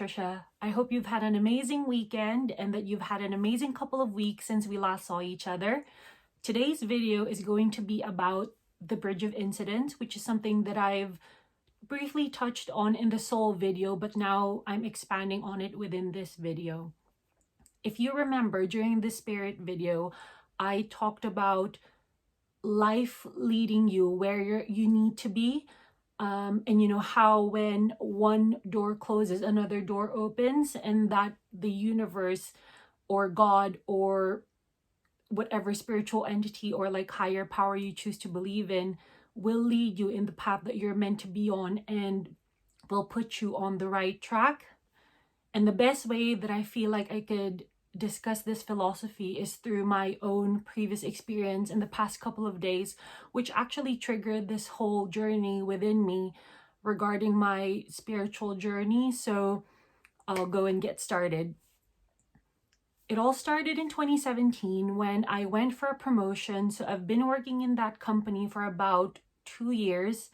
Trisha. I hope you've had an amazing weekend and that you've had an amazing couple of weeks since we last saw each other. Today's video is going to be about the Bridge of Incidents, which is something that I've briefly touched on in the Soul video, but now I'm expanding on it within this video. If you remember, during the Spirit video, I talked about life leading you where you need to be. And you know how when one door closes, another door opens, and that the universe or God or whatever spiritual entity or like higher power you choose to believe in will lead you in the path that you're meant to be on and will put you on the right track. And the best way that I feel like I could discuss this philosophy is through my own previous experience in the past couple of days, which actually triggered this whole journey within me regarding my spiritual journey. So I'll go and get started. It all started in 2017 when I went for a promotion. So I've been working in that company for about 2 years,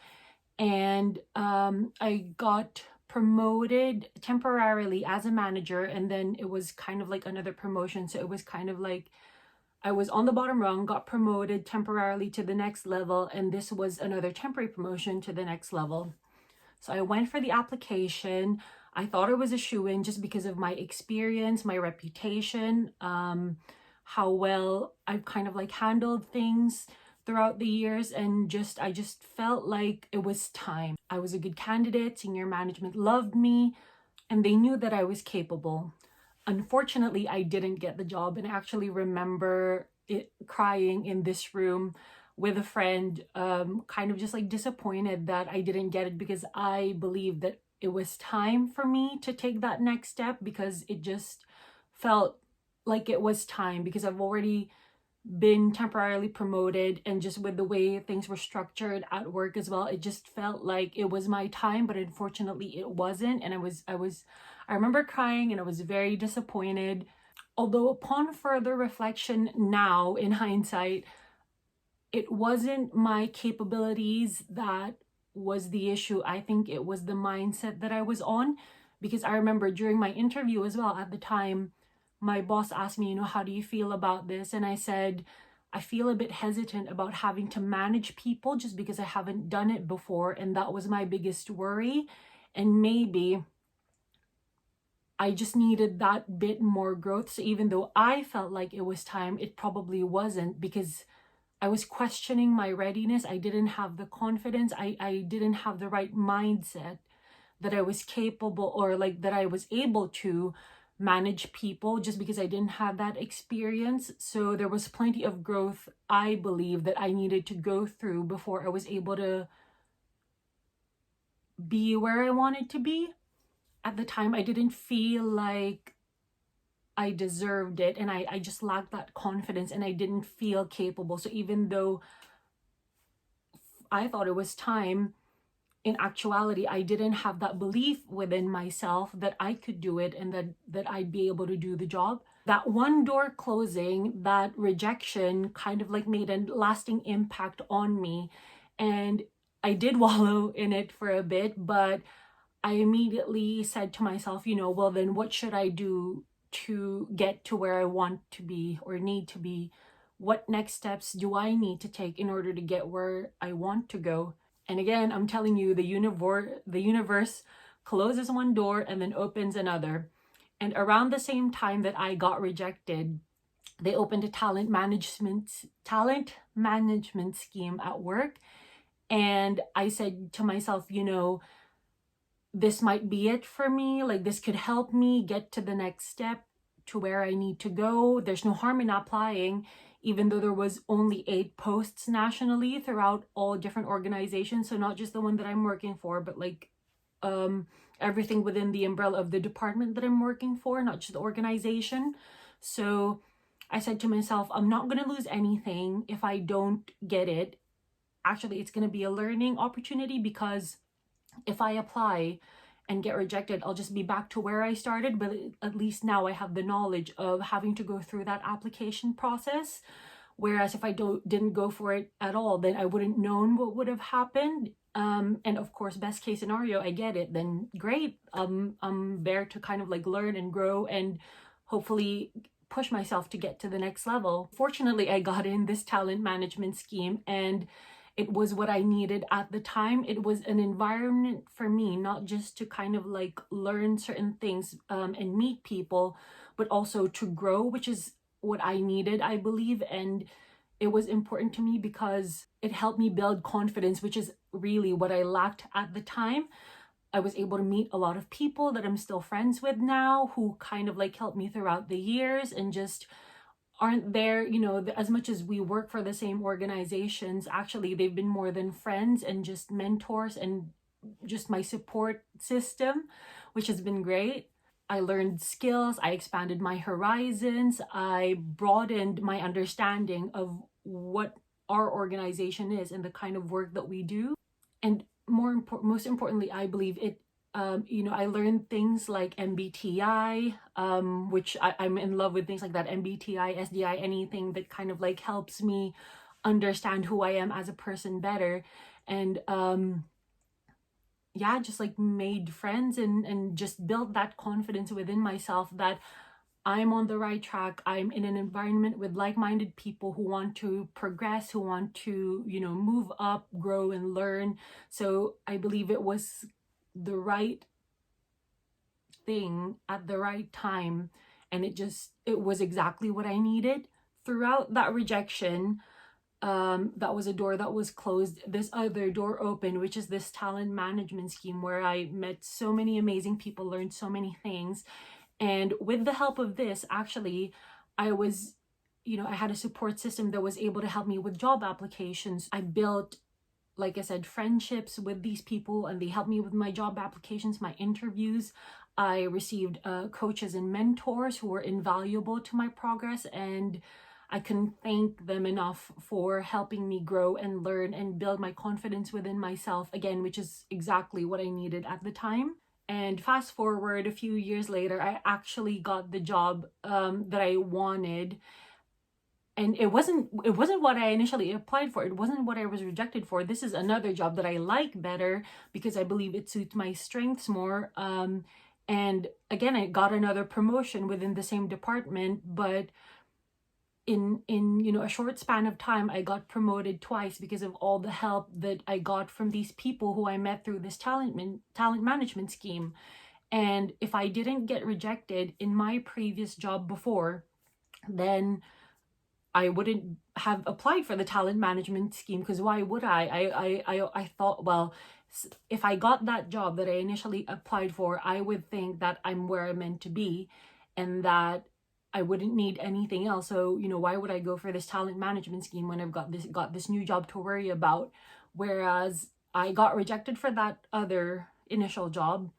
and I got promoted temporarily as a manager, and then it was kind of like another promotion. So it was kind of like I was on the bottom rung, got promoted temporarily to the next level, and this was another temporary promotion to the next level. So I went for the application. I thought it was a shoo-in just because of my experience, my reputation, how well I've kind of like handled things throughout the years, and I just felt like it was time. I was a good candidate, senior management loved me, and they knew that I was capable. Unfortunately, I didn't get the job, and I actually remember crying in this room with a friend, kind of just like disappointed that I didn't get it, because I believed that it was time for me to take that next step, because it just felt like it was time, because I've already been temporarily promoted, and just with the way things were structured at work as well, it just felt like it was my time. But unfortunately it wasn't, and I remember crying, and I was very disappointed. Although upon further reflection now, in hindsight, it wasn't my capabilities that was the issue. I think it was the mindset that I was on, because I remember during my interview as well, at the time, my boss asked me, how do you feel about this? And I said, I feel a bit hesitant about having to manage people just because I haven't done it before. And that was my biggest worry. And maybe I just needed that bit more growth. So even though I felt like it was time, it probably wasn't, because I was questioning my readiness. I didn't have the confidence. I didn't have the right mindset that I was capable, or like that I was able to manage people, just because I didn't have that experience. So there was plenty of growth, I believe, that I needed to go through before I was able to be where I wanted to be. At the time, I didn't feel like I deserved it, and I just lacked that confidence, and I didn't feel capable. So even though I thought it was time, in actuality, I didn't have that belief within myself that I could do it, and that I'd be able to do the job. That one door closing, that rejection kind of like made a lasting impact on me. And I did wallow in it for a bit, but I immediately said to myself, well, then what should I do to get to where I want to be or need to be? What next steps do I need to take in order to get where I want to go? And again, I'm telling you, the universe closes one door and then opens another. And around the same time that I got rejected, they opened a talent management scheme at work. And I said to myself, this might be it for me. Like, this could help me get to the next step, to where I need to go. There's no harm in applying, even though there was only 8 posts nationally throughout all different organizations. So not just the one that I'm working for, but like everything within the umbrella of the department that I'm working for, not just the organization. So I said to myself, I'm not going to lose anything if I don't get it. Actually, it's going to be a learning opportunity, because if I apply and get rejected, I'll just be back to where I started. But at least now I have the knowledge of having to go through that application process. Whereas if I didn't go for it at all, then I wouldn't known what would have happened. And of course, best case scenario, I get it, then great. I'm there to kind of like learn and grow and hopefully push myself to get to the next level. Fortunately, I got in this talent management scheme, and it was what I needed at the time. It was an environment for me, not just to kind of like learn certain things and meet people, but also to grow, which is what I needed, I believe. And it was important to me because it helped me build confidence, which is really what I lacked at the time. I was able to meet a lot of people that I'm still friends with now, who kind of like helped me throughout the years and just aren't there, you know, as much as we work for the same organizations, actually they've been more than friends and just mentors and just my support system, which has been great. I learned skills, I expanded my horizons, I broadened my understanding of what our organization is and the kind of work that we do. And most importantly, I believe it, I learned things like MBTI, which I'm in love with things like that, MBTI, SDI, anything that kind of like helps me understand who I am as a person better. And yeah, just like made friends and just built that confidence within myself that I'm on the right track. I'm in an environment with like-minded people who want to progress, who want to, you know, move up, grow and learn. So I believe it was the right thing at the right time. And it was exactly what I needed. Throughout that rejection, that was a door that was closed. This other door opened, which is this talent management scheme where I met so many amazing people, learned so many things. And with the help of this, actually, I was, I had a support system that was able to help me with job applications. I built, like I said, friendships with these people, and they helped me with my job applications, my interviews. I received coaches and mentors who were invaluable to my progress, and I couldn't thank them enough for helping me grow and learn and build my confidence within myself again, which is exactly what I needed at the time. And fast forward a few years later, I actually got the job that I wanted. And it wasn't what I initially applied for. It wasn't what I was rejected for. This is another job that I like better because I believe it suits my strengths more. And again, I got another promotion within the same department, but in a short span of time, I got promoted twice because of all the help that I got from these people who I met through this talent management scheme. And if I didn't get rejected in my previous job before, then I wouldn't have applied for the talent management scheme, because why would I thought, well, if I got that job that I initially applied for, I would think that I'm where I'm meant to be and that I wouldn't need anything else. So, why would I go for this talent management scheme when I've got this new job to worry about? Whereas I got rejected for that other initial job,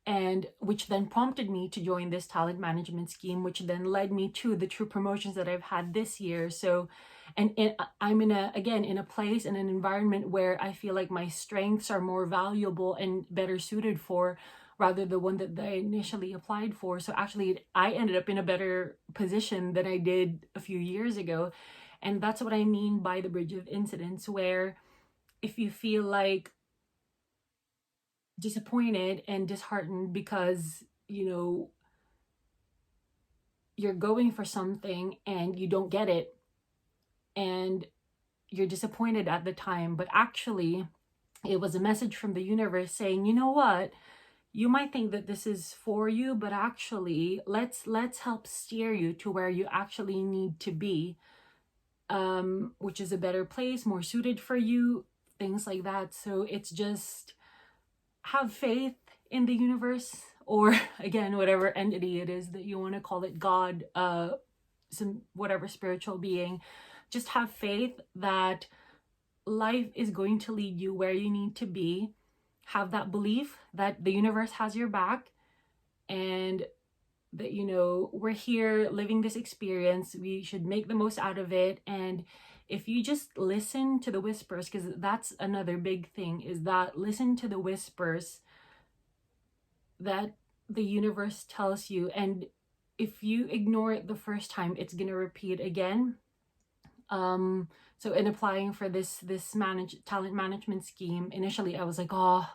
and which then prompted me to join this talent management scheme, which then led me to the true promotions that I've had this year. So, I'm in a place, in an environment where I feel like my strengths are more valuable and better suited for, rather the one that I initially applied for. So actually, I ended up in a better position than I did a few years ago. And that's what I mean by the bridge of incidents, where if you feel like disappointed and disheartened because you're going for something and you don't get it, and you're disappointed at the time, but actually it was a message from the universe saying, you know what, you might think that this is for you, but actually let's help steer you to where you actually need to be, which is a better place, more suited for you, things like that. So it's just have faith in the universe, or again, whatever entity it is that you want to call it, God, some whatever spiritual being. Just have faith that life is going to lead you where you need to be. Have that belief that the universe has your back, and that we're here living this experience, we should make the most out of it. And if you just listen to the whispers, because that's another big thing, is that listen to the whispers that the universe tells you. And if you ignore it the first time, it's gonna repeat again. So in applying for this talent management scheme, initially I was like, oh,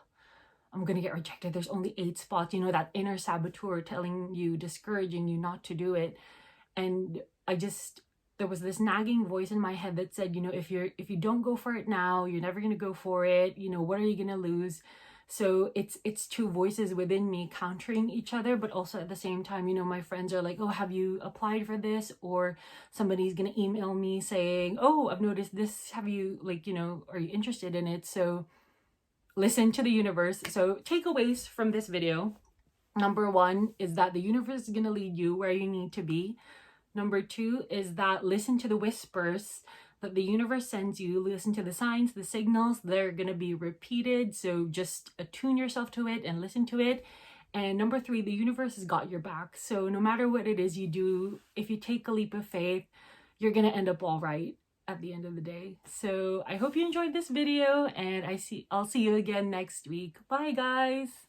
I'm gonna get rejected. There's only 8 spots. You know, that inner saboteur telling you, discouraging you not to do it. And there was this nagging voice in my head that said, you know, if you don't go for it now, you're never gonna go for it. You know, what are you gonna lose? So it's two voices within me countering each other, but also at the same time, you know, my friends are like, oh, have you applied for this? Or somebody's gonna email me saying, oh, I've noticed this. Have you, like, you know, are you interested in it? So listen to the universe. So takeaways from this video. Number 1 is that the universe is gonna lead you where you need to be. Number 2 is that listen to the whispers that the universe sends you. Listen to the signs, the signals. They're going to be repeated. So just attune yourself to it and listen to it. And number 3, the universe has got your back. So no matter what it is you do, if you take a leap of faith, you're going to end up all right at the end of the day. So I hope you enjoyed this video, and I'll see you again next week. Bye, guys.